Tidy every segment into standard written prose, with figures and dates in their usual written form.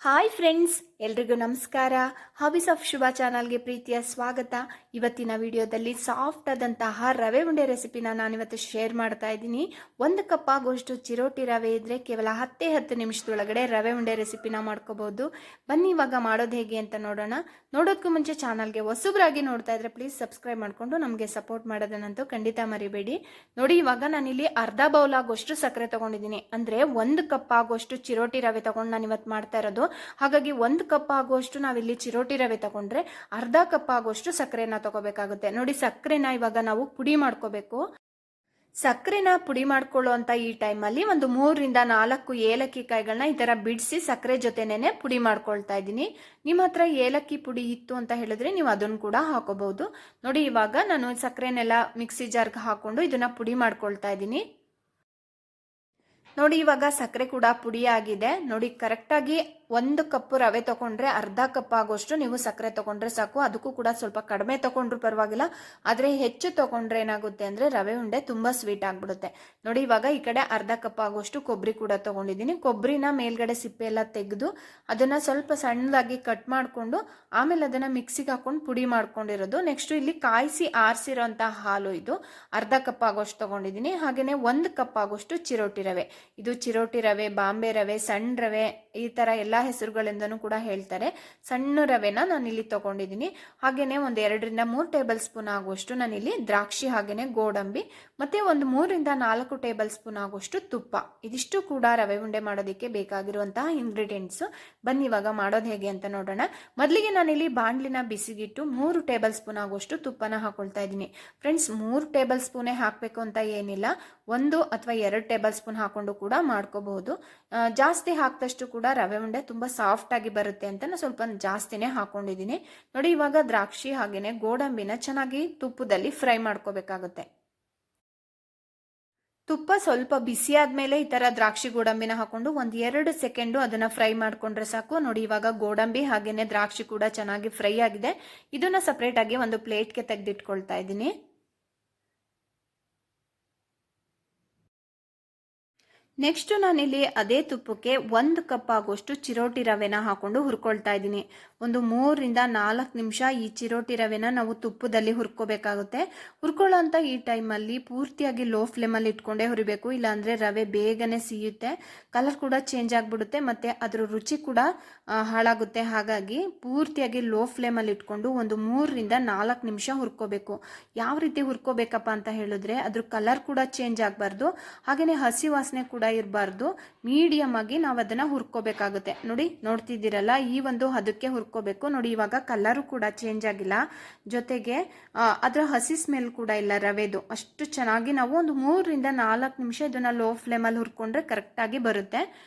Hi friends, ಎಲ್ರಿಗೂ ನಮಸ್ಕಾರ. Hobbies of ಶುಭ ಚಾನಲ್ಗೆ ಪ್ರೀತಿಯ ಸ್ವಾಗತ. ಇವತ್ತಿನ ವಿಡಿಯೋದಲ್ಲಿ ಸಾಫ್ಟ್ ಆದಂತಹ ರವೆ ಉಂಡೆ ರೆಸಿಪಿನ ನಾನಿವತ್ತು ಶೇರ್ ಮಾಡ್ತಾ ಇದ್ದೀನಿ. 1 ಕಪ್ ಆಗುವಷ್ಟು ಚಿರೋಟಿ ರವೆ ಇದ್ರೆ ಕೇವಲ 10 ನಿಮಿಷದೊಳಗಡೆ ರವೆ ಉಂಡೆ ರೆಸಿಪಿನ ಮಾಡ್ಕೋಬಹುದು. ಬನ್ನಿ ಇವಾಗ ಮಾಡೋದು ಹೇಗೆ ಅಂತ ನೋಡೋಣ. ನೋಡೋದಕ್ಕೂ ಮುಂಚೆ ಚಾನಲ್ಗೆ ಹೊಸಬ್ರಾಗಿ ನೋಡ್ತಾ ಇದ್ರೆ ಪ್ಲೀಸ್ ಸಬ್ಸ್ಕ್ರೈಬ್ ಮಾಡಿಕೊಂಡು ನಮಗೆ ಸಪೋರ್ಟ್ ಮಾಡೋದನ್ನಂತೂ ಖಂಡಿತ ಮರಿಬೇಡಿ. ನೋಡಿ, ಇವಾಗ ನಾನಿಲ್ಲಿ ಅರ್ಧ ಬೌಲ್ ಆಗುವಷ್ಟು ಸಕ್ಕರೆ ತಗೊಂಡಿದ್ದೀನಿ. ಅಂದ್ರೆ 1 ಕಪ್ ಆಗುವಷ್ಟು ಚಿರೋಟಿ ರವೆ ತಗೊಂಡು ನಾನು ಇವತ್ತು ಮಾಡ್ತಾ ಇರೋದು. ಹಾಗಾಗಿ 1 ಕಪ್ ಆಗುವಷ್ಟು ನಾವಿಲ್ಲಿ ಚಿರೋಟಿ ರವೆ ತಗೊಂಡ್ರೆ ಅರ್ಧ ಕಪ್ ಆಗುವಷ್ಟು ಸಕ್ಕರೆನ ತಗೋಬೇಕಾಗುತ್ತೆ. ನೋಡಿ, ಸಕ್ಕರೆನ ಇವಾಗ ನಾವು ಪುಡಿ ಮಾಡ್ಕೋಬೇಕು. ಸಕ್ಕರೆನ ಪುಡಿ ಮಾಡ್ಕೊಳ್ಳುವಂತ ಈ ಟೈಮಲ್ಲಿ ಒಂದು 3ರಿಂದ 4 ಏಲಕ್ಕಿ ಕಾಯಿಗಳನ್ನ ಈ ತರ ಬಿಡಿಸಿ ಸಕ್ಕರೆ ಜೊತೆನೇನೆ ಪುಡಿ ಮಾಡ್ಕೊಳ್ತಾ ಇದ್ದೀನಿ. ನಿಮ್ಮ ಹತ್ರ ಏಲಕ್ಕಿ ಪುಡಿ ಇತ್ತು ಅಂತ ಹೇಳಿದ್ರೆ ನೀವು ಅದನ್ನು ಕೂಡ ಹಾಕೋಬಹುದು. ನೋಡಿ, ಇವಾಗ ನಾನು ಸಕ್ಕರೆನೆಲ್ಲ ಮಿಕ್ಸಿ ಜಾರ್ಗೆ ಹಾಕೊಂಡು ಇದನ್ನ ಪುಡಿ ಮಾಡ್ಕೊಳ್ತಾ ಇದ್ದೀನಿ. ನೋಡಿ, ಇವಾಗ ಸಕ್ಕರೆ ಕೂಡ ಪುಡಿ ಆಗಿದೆ. ನೋಡಿ, ಕರೆಕ್ಟಾಗಿ 1 ಕಪ್ ರವೆ ತಗೊಂಡ್ರೆ ಅರ್ಧ ಕಪ್ ಆಗೋಷ್ಟು ನೀವು ಸಕ್ಕರೆ ತಗೊಂಡ್ರೆ ಸಾಕು. ಅದಕ್ಕೂ ಕೂಡ ಸ್ವಲ್ಪ ಕಡಿಮೆ ತಗೊಂಡ್ರು ಪರವಾಗಿಲ್ಲ, ಆದರೆ ಹೆಚ್ಚು ತಗೊಂಡ್ರೆ ಏನಾಗುತ್ತೆ ಅಂದ್ರೆ ರವೆ ಉಂಡೆ ತುಂಬಾ ಸ್ವೀಟ್ ಆಗ್ಬಿಡುತ್ತೆ. ನೋಡಿ, ಇವಾಗ ಈ ಕಡೆ ಅರ್ಧ ಕಪ್ ಆಗೋಷ್ಟು ಕೊಬ್ಬರಿ ಕೂಡ ತಗೊಂಡಿದ್ದೀನಿ. ಕೊಬ್ಬರಿನ ಮೇಲ್ಗಡೆ ಸಿಪ್ಪೆ ಎಲ್ಲ ತೆಗೆದು ಅದನ್ನ ಸ್ವಲ್ಪ ಸಣ್ಣದಾಗಿ ಕಟ್ ಮಾಡಿಕೊಂಡು ಆಮೇಲೆ ಅದನ್ನ ಮಿಕ್ಸಿಗೆ ಹಾಕೊಂಡು ಪುಡಿ ಮಾಡ್ಕೊಂಡಿರೋದು. ನೆಕ್ಸ್ಟ್ ಇಲ್ಲಿ ಕಾಯಿಸಿ ಆರಿಸಿರೋಂತಹ ಹಾಲು, ಇದು ಅರ್ಧ ಕಪ್ ಆಗೋಷ್ಟು ತಗೊಂಡಿದ್ದೀನಿ. ಹಾಗೇನೆ 1 ಕಪ್ ಆಗೋಷ್ಟು ಚಿರೋಟಿ ರವೆ. ಇದು ಚಿರೋಟಿ ರವೆ, ಬಾಂಬೆ ರವೆ, ಸಣ್ಣ ರವೆ, ಈ ತರ ಎಲ್ಲಾ ಹೆಸರುಗಳಿಂದನೂ ಕೂಡ ಹೇಳ್ತಾರೆ. ಸಣ್ಣ ರವೆನ ನಾನಿಲ್ಲಿ ತಗೊಂಡಿದ್ದೀನಿ. ಹಾಗೇನೆ ಒಂದು 2ರಿಂದ 3 ಟೇಬಲ್ ಸ್ಪೂನ್ ಆಗುವಷ್ಟು ನಾನಿಲ್ಲಿ ದ್ರಾಕ್ಷಿ, ಹಾಗೇನೆ ಗೋಡಂಬಿ, ಮತ್ತೆ ಒಂದು 3ರಿಂದ 4 ಟೇಬಲ್ ಸ್ಪೂನ್ ಆಗುವಷ್ಟು ತುಪ್ಪ. ಇದಿಷ್ಟು ಕೂಡ ರವೆ ಉಂಡೆ ಮಾಡೋದಕ್ಕೆ ಬೇಕಾಗಿರುವಂತಹ ಇಂಗ್ರೀಡಿಯೆಂಟ್ಸ್. ಬನ್ನಿ ಇವಾಗ ಮಾಡೋದು ಹೇಗೆ ಅಂತ ನೋಡೋಣ. ಮೊದಲಿಗೆ ನಾನಿಲ್ಲಿ ಬಾಣಲಿನ ಬಿಸಿಗಿಟ್ಟು 3 ಟೇಬಲ್ ಸ್ಪೂನ್ ಆಗುವಷ್ಟು ತುಪ್ಪನ ಹಾಕೊಳ್ತಾ ಇದ್ದೀನಿ. ಫ್ರೆಂಡ್ಸ್, 3 ಟೇಬಲ್ ಸ್ಪೂನೇ ಹಾಕಬೇಕು ಅಂತ ಏನಿಲ್ಲ, 1 ಅಥವಾ 2 ಟೇಬಲ್ ಸ್ಪೂನ್ ಹಾಕೊಂಡು ಕೂಡ ಮಾಡ್ಕೋಬಹುದು. ಜಾಸ್ತಿ ಹಾಕಿದಷ್ಟು ಕೂಡ ರವೆ ಉಂಡೆ ತುಂಬಾ ಸಾಫ್ಟ್ ಆಗಿ ಬರುತ್ತೆ ಅಂತ ನಾನು ಸ್ವಲ್ಪ ಜಾಸ್ತಿನೇ ಹಾಕೊಂಡಿದ್ದೀನಿ. ನೋಡಿ, ಇವಾಗ ದ್ರಾಕ್ಷಿ ಹಾಗೇನೆ ಗೋಡಂಬಿನ ಚೆನ್ನಾಗಿ ತುಪ್ಪದಲ್ಲಿ ಫ್ರೈ ಮಾಡ್ಕೋಬೇಕಾಗುತ್ತೆ. ತುಪ್ಪ ಸ್ವಲ್ಪ ಬಿಸಿ ಆದ್ಮೇಲೆ ಈ ತರ ದ್ರಾಕ್ಷಿ ಗೋಡಂಬಿನ ಹಾಕೊಂಡು 1-2 ಸೆಕೆಂಡು ಅದನ್ನ ಫ್ರೈ ಮಾಡ್ಕೊಂಡ್ರೆ ಸಾಕು. ನೋಡಿ, ಇವಾಗ ಗೋಡಂಬಿ ಹಾಗೇನೆ ದ್ರಾಕ್ಷಿ ಕೂಡ ಚೆನ್ನಾಗಿ ಫ್ರೈ ಆಗಿದೆ. ಇದನ್ನ ಸಪರೇಟ್ ಆಗಿ ಒಂದು ಪ್ಲೇಟ್ಗೆ ತೆಗೆದಿಟ್ಕೊಳ್ತಾ ಇದ್ದೀನಿ. ನೆಕ್ಸ್ಟ್ ನಾನಿಲ್ಲಿ ಅದೇ ತುಪ್ಪಕ್ಕೆ 1 ಕಪ್ ಆಗುವಷ್ಟು ಚಿರೋಟಿ ರವೆನ ಹಾಕೊಂಡು ಹುರ್ಕೊಳ್ತಾ ಇದ್ದೀನಿ. ಒಂದು 3ರಿಂದ 4 ನಿಮಿಷ ಈ ಚಿರೋಟಿ ರವೆನ ನಾವು ತುಪ್ಪದಲ್ಲಿ ಹುರ್ಕೋಬೇಕಾಗುತ್ತೆ. ಹುರ್ಕೊಳ್ಳೋಂಥ ಈ ಟೈಮಲ್ಲಿ ಪೂರ್ತಿಯಾಗಿ ಲೋ ಫ್ಲೇಮಲ್ಲಿ ಇಟ್ಕೊಂಡೇ ಹುರಿಬೇಕು, ಇಲ್ಲಾಂದ್ರೆ ರವೆ ಬೇಗನೆ ಸಿಯುತ್ತೆ, ಕಲರ್ ಕೂಡ ಚೇಂಜ್ ಆಗಿಬಿಡುತ್ತೆ, ಮತ್ತೆ ಅದ್ರ ರುಚಿ ಕೂಡ ಹಾಳಾಗುತ್ತೆ. ಹಾಗಾಗಿ ಪೂರ್ತಿಯಾಗಿ ಲೋ ಫ್ಲೇಮಲ್ಲಿ ಇಟ್ಕೊಂಡು ಒಂದು 3ರಿಂದ 4 ನಿಮಿಷ ಹುರ್ಕೋಬೇಕು. ಯಾವ ರೀತಿ ಹುರ್ಕೋಬೇಕಪ್ಪ ಅಂತ ಹೇಳಿದ್ರೆ ಅದ್ರ ಕಲರ್ ಕೂಡ ಚೇಂಜ್ ಆಗಬಾರ್ದು, ಹಾಗೇನೆ ಹಸಿ ವಾಸನೆ ಕೂಡ ಇರಬಾರ್ದು. ಮೀಡಿಯಂ ಆಗಿ ನಾವು ಅದನ್ನ ಹುರ್ಕೋಬೇಕಾಗುತ್ತೆ. ನೋಡಿ, ನೋಡ್ತಿದ್ದೀರಲ್ಲ, ಈ ಒಂದು ಹದಕ್ಕೆ ಹುರ್ಕೋಬೇಕು. ನೋಡಿ, ಇವಾಗ ಕಲರು ಕೂಡ ಚೇಂಜ್ ಆಗಿಲ್ಲ, ಜೊತೆಗೆ ಅದರ ಹಸಿ ಸ್ಮೆಲ್ ಕೂಡ ಇಲ್ಲ ರವೆದು. ಅಷ್ಟು ಚೆನ್ನಾಗಿ ನಾವು ಒಂದು 3ರಿಂದ 4 ನಿಮಿಷ ಇದನ್ನ ಲೋ ಫ್ಲೇಮಲ್ಲಿ ಹುರ್ಕೊಂಡ್ರೆ ಕರೆಕ್ಟ್ ಆಗಿ ಬರುತ್ತೆ.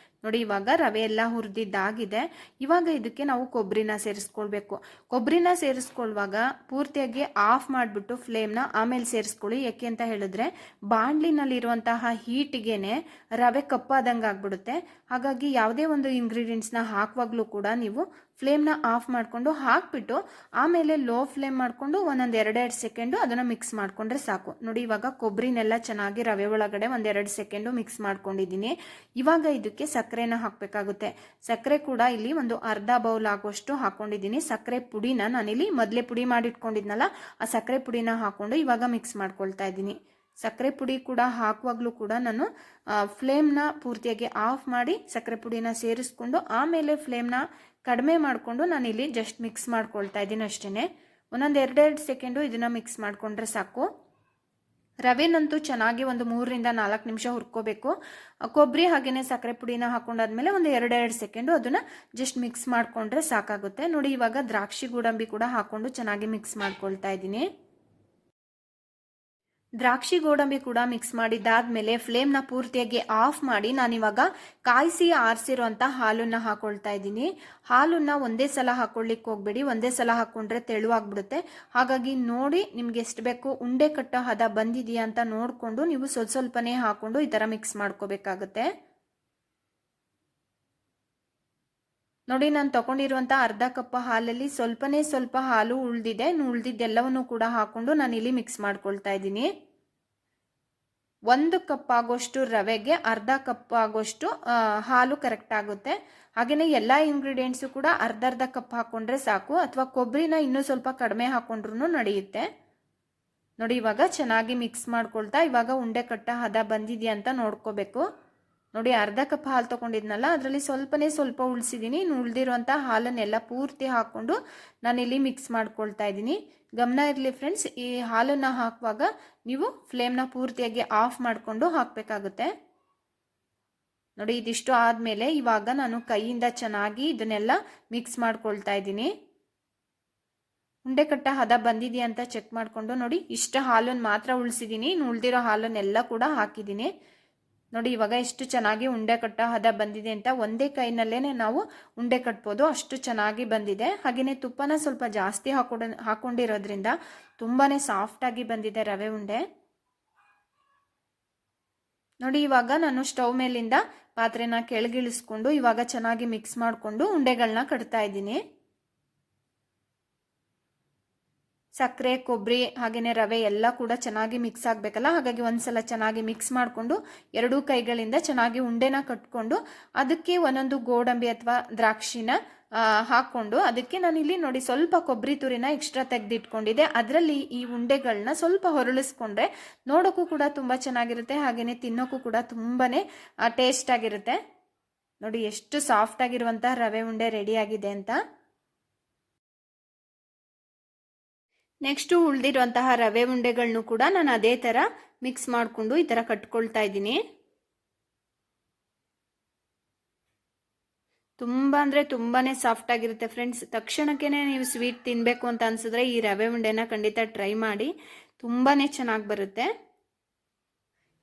ನೋಡಿ, ಇವಾಗ ರವೆ ಎಲ್ಲ ಹುರಿದಿದ್ದಾಗಿದೆ. ಇವಾಗ ಇದಕ್ಕೆ ನಾವು ಕೊಬ್ಬರಿನ ಸೇರಿಸ್ಕೊಳ್ಬೇಕು. ಕೊಬ್ಬರಿನ ಸೇರಿಸ್ಕೊಳ್ಳುವಾಗ ಪೂರ್ತಿಯಾಗಿ ಆಫ್ ಮಾಡಿಬಿಟ್ಟು ಫ್ಲೇಮ್ನ ಆಮೇಲೆ ಸೇರಿಸ್ಕೊಳ್ಳಿ. ಯಾಕೆ ಅಂತ ಹೇಳಿದ್ರೆ ಬಾಣಲಿನಲ್ಲಿರುವಂತಹ ಹೀಟಿಗೆನೆ ರವೆ ಕಪ್ಪಾದಂಗೆ ಆಗ್ಬಿಡುತ್ತೆ. ಹಾಗಾಗಿ ಯಾವುದೇ ಒಂದು ಇಂಗ್ರೀಡಿಯೆಂಟ್ಸ್ನ ಹಾಕುವಾಗಲೂ ಕೂಡ ನೀವು ಫ್ಲೇಮ್ನ ಆಫ್ ಮಾಡಿಕೊಂಡು ಹಾಕ್ಬಿಟ್ಟು ಆಮೇಲೆ ಲೋ ಫ್ಲೇಮ್ ಮಾಡಿಕೊಂಡು 1-2 ಸೆಕೆಂಡು ಅದನ್ನು ಮಿಕ್ಸ್ ಮಾಡಿಕೊಂಡ್ರೆ ಸಾಕು. ನೋಡಿ, ಇವಾಗ ಕೊಬ್ಬರಿನೆಲ್ಲ ಚೆನ್ನಾಗಿ ರವೆ ಒಳಗಡೆ 1-2 ಸೆಕೆಂಡು ಮಿಕ್ಸ್ ಮಾಡ್ಕೊಂಡಿದ್ದೀನಿ. ಇವಾಗ ಇದಕ್ಕೆ ಸಕ್ಕರೆನ ಹಾಕಬೇಕಾಗುತ್ತೆ. ಸಕ್ಕರೆ ಕೂಡ ಇಲ್ಲಿ ಒಂದು ಅರ್ಧ ಬೌಲ್ ಆಗುವಷ್ಟು ಹಾಕೊಂಡಿದ್ದೀನಿ. ಸಕ್ಕರೆ ಪುಡಿನ ನಾನಿಲ್ಲಿ ಮೊದಲೇ ಪುಡಿ ಮಾಡಿಟ್ಕೊಂಡಿದ್ನಲ್ಲ, ಆ ಸಕ್ಕರೆ ಪುಡಿನ ಹಾಕೊಂಡು ಇವಾಗ ಮಿಕ್ಸ್ ಮಾಡ್ಕೊಳ್ತಾ ಇದ್ದೀನಿ. ಸಕ್ಕರೆ ಪುಡಿ ಕೂಡ ಹಾಕುವಾಗಲೂ ಕೂಡ ನಾನು ಫ್ಲೇಮ್ನ ಪೂರ್ತಿಯಾಗಿ ಆಫ್ ಮಾಡಿ ಸಕ್ಕರೆ ಪುಡಿನ ಸೇರಿಸ್ಕೊಂಡು ಆಮೇಲೆ ಫ್ಲೇಮ್ನ ಕಡಿಮೆ ಮಾಡಿಕೊಂಡು ನಾನಿಲ್ಲಿ ಜಸ್ಟ್ ಮಿಕ್ಸ್ ಮಾಡ್ಕೊಳ್ತಾ ಇದ್ದೀನಿ ಅಷ್ಟೇ. 1-2 ಸೆಕೆಂಡು ಇದನ್ನ ಮಿಕ್ಸ್ ಮಾಡಿಕೊಂಡ್ರೆ ಸಾಕು. ರವೆನಂತೂ ಚೆನ್ನಾಗಿ ಒಂದು 3ರಿಂದ 4 ನಿಮಿಷ ಹುರ್ಕೋಬೇಕು. ಕೊಬ್ಬರಿ ಹಾಗೇನೆ ಸಕ್ಕರೆ ಪುಡಿನ ಹಾಕೊಂಡಾದ್ಮೇಲೆ 1-2 ಸೆಕೆಂಡು ಅದನ್ನ ಜಸ್ಟ್ ಮಿಕ್ಸ್ ಮಾಡ್ಕೊಂಡ್ರೆ ಸಾಕಾಗುತ್ತೆ. ನೋಡಿ, ಇವಾಗ ದ್ರಾಕ್ಷಿ ಗೋಡಂಬಿ ಕೂಡ ಹಾಕೊಂಡು ಚೆನ್ನಾಗಿ ಮಿಕ್ಸ್ ಮಾಡ್ಕೊಳ್ತಾ ಇದ್ದೀನಿ. ದ್ರಾಕ್ಷಿ ಗೋಡಂಬಿ ಕೂಡ ಮಿಕ್ಸ್ ಮಾಡಿದ್ದಾದ್ಮೇಲೆ ಫ್ಲೇಮ್ನ ಪೂರ್ತಿಯಾಗಿ ಆಫ್ ಮಾಡಿ ನಾನಿವಾಗ ಕಾಯಿಸಿ ಆರಿಸಿರುವಂಥ ಹಾಲನ್ನು ಹಾಕೊಳ್ತಾ ಇದ್ದೀನಿ. ಹಾಲನ್ನು ಒಂದೇ ಸಲ ಹಾಕೊಳ್ಳಿಕ್ಕೆ ಹೋಗ್ಬೇಡಿ, ಒಂದೇ ಸಲ ಹಾಕೊಂಡ್ರೆ ತೆಳುವಾಗ್ಬಿಡುತ್ತೆ. ಹಾಗಾಗಿ ನೋಡಿ, ನಿಮ್ಗೆ ಎಷ್ಟು ಬೇಕು ಉಂಡೆ ಕಟ್ಟೋ ಹದ ಬಂದಿದೆಯಾ ಅಂತ ನೋಡಿಕೊಂಡು ನೀವು ಸ್ವಲ್ಪನೇ ಹಾಕೊಂಡು ಈ ಥರ ಮಿಕ್ಸ್ ಮಾಡ್ಕೋಬೇಕಾಗತ್ತೆ. ನೋಡಿ, ನಾನು ತಗೊಂಡಿರುವಂಥ ಅರ್ಧ ಕಪ್ ಹಾಲಲ್ಲಿ ಸ್ವಲ್ಪ ಹಾಲು ಉಳಿದಿದೆ. ಉಳಿದಿದ್ದೆಲ್ಲವನ್ನು ಕೂಡ ಹಾಕೊಂಡು ನಾನು ಇಲ್ಲಿ ಮಿಕ್ಸ್ ಮಾಡ್ಕೊಳ್ತಾ ಇದ್ದೀನಿ. 1 ಕಪ್ ಆಗೋಷ್ಟು ರವೆಗೆ ಅರ್ಧ ಕಪ್ ಆಗೋಷ್ಟು ಹಾಲು ಕರೆಕ್ಟ್ ಆಗುತ್ತೆ. ಹಾಗೆಯೇ ಎಲ್ಲ ಇಂಗ್ರೀಡಿಯೆಂಟ್ಸು ಕೂಡ ಅರ್ಧ ಕಪ್ ಹಾಕ್ಕೊಂಡ್ರೆ ಸಾಕು, ಅಥವಾ ಕೊಬ್ಬರಿನ ಇನ್ನೂ ಸ್ವಲ್ಪ ಕಡಿಮೆ ಹಾಕ್ಕೊಂಡ್ರೂ ನಡೆಯುತ್ತೆ. ನೋಡಿ ಇವಾಗ ಚೆನ್ನಾಗಿ ಮಿಕ್ಸ್ ಮಾಡ್ಕೊಳ್ತಾ ಇವಾಗ ಉಂಡೆ ಕಟ್ಟ ಹದ ಬಂದಿದೆಯಾ ಅಂತ ನೋಡ್ಕೋಬೇಕು. ನೋಡಿ ಅರ್ಧ ಕಪ್ ಹಾಲು ತೊಗೊಂಡಿದ್ನಲ್ಲ, ಅದರಲ್ಲಿ ಸ್ವಲ್ಪ ಉಳಿಸಿದ್ದೀನಿ. ಇನ್ನು ಉಳಿದಿರುವಂಥ ಹಾಲನ್ನೆಲ್ಲ ಪೂರ್ತಿ ಹಾಕ್ಕೊಂಡು ನಾನಿಲ್ಲಿ ಮಿಕ್ಸ್ ಮಾಡ್ಕೊಳ್ತಾ ಇದ್ದೀನಿ. ಗಮನ ಇರಲಿ ಫ್ರೆಂಡ್ಸ್, ಈ ಹಾಲನ್ನು ಹಾಕುವಾಗ ನೀವು ಫ್ಲೇಮ್ನ ಪೂರ್ತಿಯಾಗಿ ಆಫ್ ಮಾಡಿಕೊಂಡು ಹಾಕಬೇಕಾಗುತ್ತೆ. ನೋಡಿ ಇದಿಷ್ಟು ಆದಮೇಲೆ ಇವಾಗ ನಾನು ಕೈಯಿಂದ ಚೆನ್ನಾಗಿ ಇದನ್ನೆಲ್ಲ ಮಿಕ್ಸ್ ಮಾಡ್ಕೊಳ್ತಾ ಇದ್ದೀನಿ. ಉಂಡೆ ಕಟ್ಟ ಹದ ಬಂದಿದೆಯಾ ಅಂತ ಚೆಕ್ ಮಾಡಿಕೊಂಡು ನೋಡಿ ಇಷ್ಟು ಹಾಲನ್ನು ಮಾತ್ರ ಉಳಿಸಿದ್ದೀನಿ, ಇನ್ನು ಉಳಿದಿರೋ ಹಾಲನ್ನೆಲ್ಲ ಕೂಡ ಹಾಕಿದ್ದೀನಿ. ನೋಡಿ ಇವಾಗ ಎಷ್ಟು ಚೆನ್ನಾಗಿ ಉಂಡೆ ಕಟ್ಟ ಹದ ಬಂದಿದೆ ಅಂತ ಒಂದೇ ಕೈನಲ್ಲೇ ನಾವು ಉಂಡೆ ಕಟ್ಬೋದು, ಅಷ್ಟು ಚೆನ್ನಾಗಿ ಬಂದಿದೆ. ಹಾಗೆಯೇ ತುಪ್ಪನ ಸ್ವಲ್ಪ ಜಾಸ್ತಿ ಹಾಕೊಂಡಿರೋದ್ರಿಂದ ತುಂಬಾ ಸಾಫ್ಟಾಗಿ ಬಂದಿದೆ ರವೆ ಉಂಡೆ. ನೋಡಿ ಇವಾಗ ನಾನು ಸ್ಟವ್ ಮೇಲಿಂದ ಪಾತ್ರೆನ ಕೆಳಗಿಳಿಸ್ಕೊಂಡು ಇವಾಗ ಚೆನ್ನಾಗಿ ಮಿಕ್ಸ್ ಮಾಡಿಕೊಂಡು ಉಂಡೆಗಳನ್ನ ಕಟ್ತಾ ಇದ್ದೀನಿ. ಸಕ್ಕರೆ, ಕೊಬ್ಬರಿ ಹಾಗೆಯೇ ರವೆ ಎಲ್ಲ ಕೂಡ ಚೆನ್ನಾಗಿ ಮಿಕ್ಸ್ ಆಗಬೇಕಲ್ಲ, ಹಾಗಾಗಿ ಒಂದ್ಸಲ ಚೆನ್ನಾಗಿ ಮಿಕ್ಸ್ ಮಾಡಿಕೊಂಡು ಎರಡೂ ಕೈಗಳಿಂದ ಚೆನ್ನಾಗಿ ಉಂಡೆನ ಕಟ್ಕೊಂಡು ಅದಕ್ಕೆ ಒಂದೊಂದು ಗೋಡಂಬಿ ಅಥವಾ ದ್ರಾಕ್ಷಿನ ಹಾಕ್ಕೊಂಡು ಅದಕ್ಕೆ ನಾನಿಲ್ಲಿ ನೋಡಿ ಸ್ವಲ್ಪ ಕೊಬ್ಬರಿ ತುರಿನ ಎಕ್ಸ್ಟ್ರಾ ತೆಗೆದಿಟ್ಕೊಂಡಿದ್ದೆ. ಅದರಲ್ಲಿ ಈ ಉಂಡೆಗಳನ್ನ ಸ್ವಲ್ಪ ಹೊರಳಿಸ್ಕೊಂಡ್ರೆ ನೋಡೋಕ್ಕೂ ಕೂಡ ತುಂಬ ಚೆನ್ನಾಗಿರುತ್ತೆ, ಹಾಗೆಯೇ ತಿನ್ನೋಕ್ಕೂ ಕೂಡ ತುಂಬಾ ಟೇಸ್ಟ್ ಆಗಿರುತ್ತೆ. ನೋಡಿ ಎಷ್ಟು ಸಾಫ್ಟ್ ಆಗಿರುವಂಥ ರವೆ ಉಂಡೆ ರೆಡಿಯಾಗಿದೆ ಅಂತ. ನೆಕ್ಸ್ಟು ಉಳಿದಿರುವಂತಹ ರವೆ ಉಂಡೆಗಳನ್ನು ಕೂಡ ನಾನು ಅದೇ ಥರ ಮಿಕ್ಸ್ ಮಾಡಿಕೊಂಡು ಈ ಥರ ಕಟ್ಕೊಳ್ತಾ ಇದ್ದೀನಿ. ತುಂಬ ಅಂದರೆ ತುಂಬಾ ಸಾಫ್ಟ್ ಆಗಿರುತ್ತೆ ಫ್ರೆಂಡ್ಸ್. ತಕ್ಷಣಕ್ಕೆ ನೀವು ಸ್ವೀಟ್ ತಿನ್ನಬೇಕು ಅಂತ ಅನಿಸಿದ್ರೆ ಈ ರವೆ ಉಂಡೆನ ಖಂಡಿತ ಟ್ರೈ ಮಾಡಿ, ತುಂಬಾ ಚೆನ್ನಾಗಿ ಬರುತ್ತೆ.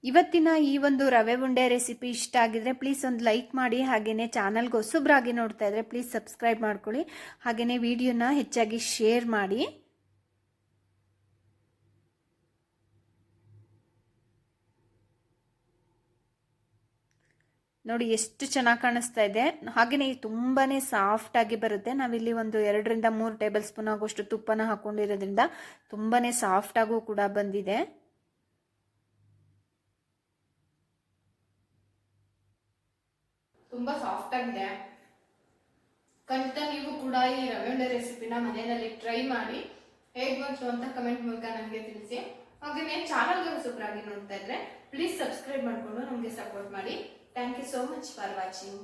ಇವತ್ತಿನ ಈ ಒಂದು ರವೆ ಉಂಡೆ ರೆಸಿಪಿ ಇಷ್ಟ ಆಗಿದ್ರೆ ಪ್ಲೀಸ್ ಒಂದು ಲೈಕ್ ಮಾಡಿ, ಹಾಗೆಯೇ ಚಾನಲ್ಗೆ ಹೊಸಬ್ರಾಗಿ ನೋಡ್ತಾ ಇದ್ರೆ ಪ್ಲೀಸ್ ಸಬ್ಸ್ಕ್ರೈಬ್ ಮಾಡ್ಕೊಳ್ಳಿ, ಹಾಗೆಯೇ ವಿಡಿಯೋನ ಹೆಚ್ಚಾಗಿ ಶೇರ್ ಮಾಡಿ. ನೋಡಿ ಎಷ್ಟು ಚೆನ್ನಾಗಿ ಕಾಣಿಸ್ತಾ ಇದೆ, ಹಾಗೆಯೇ ತುಂಬಾ ಸಾಫ್ಟಾಗಿ ಬರುತ್ತೆ. ನಾವಿಲ್ಲಿ ಒಂದು 2 ರಿಂದ 3 ಟೇಬಲ್ ಸ್ಪೂನ್ ಆಗೋಷ್ಟು ತುಪ್ಪನ ಹಾಕೊಂಡಿರೋದ್ರಿಂದ ತುಂಬಾ ಸಾಫ್ಟಾಗೂ ಕೂಡ ಬಂದಿದೆ. ತುಂಬ ಸಾಫ್ಟಾಗಿದೆ. ಖಂಡಿತ ನೀವು ಕೂಡ ಈ ರವೆ ಉಂಡೆ ರೆಸಿಪಿನ ಮನೆಯಲ್ಲಿ ಟ್ರೈ ಮಾಡಿ ಹೇಗೆ ಬಂತು ಅಂತ ಕಮೆಂಟ್ ಮೂಲಕ ನನಗೆ ತಿಳಿಸಿ. ಹಾಗೆಯೇ ಚಾನಲ್ಗೆ ಹೊಸಬ್ರಾಗಿ ನೋಡ್ತಾ ಇದ್ರೆ ಪ್ಲೀಸ್ ಸಬ್ಸ್ಕ್ರೈಬ್ ಮಾಡಿಕೊಂಡು ನಮಗೆ ಸಪೋರ್ಟ್ ಮಾಡಿ. Thank you so much for watching.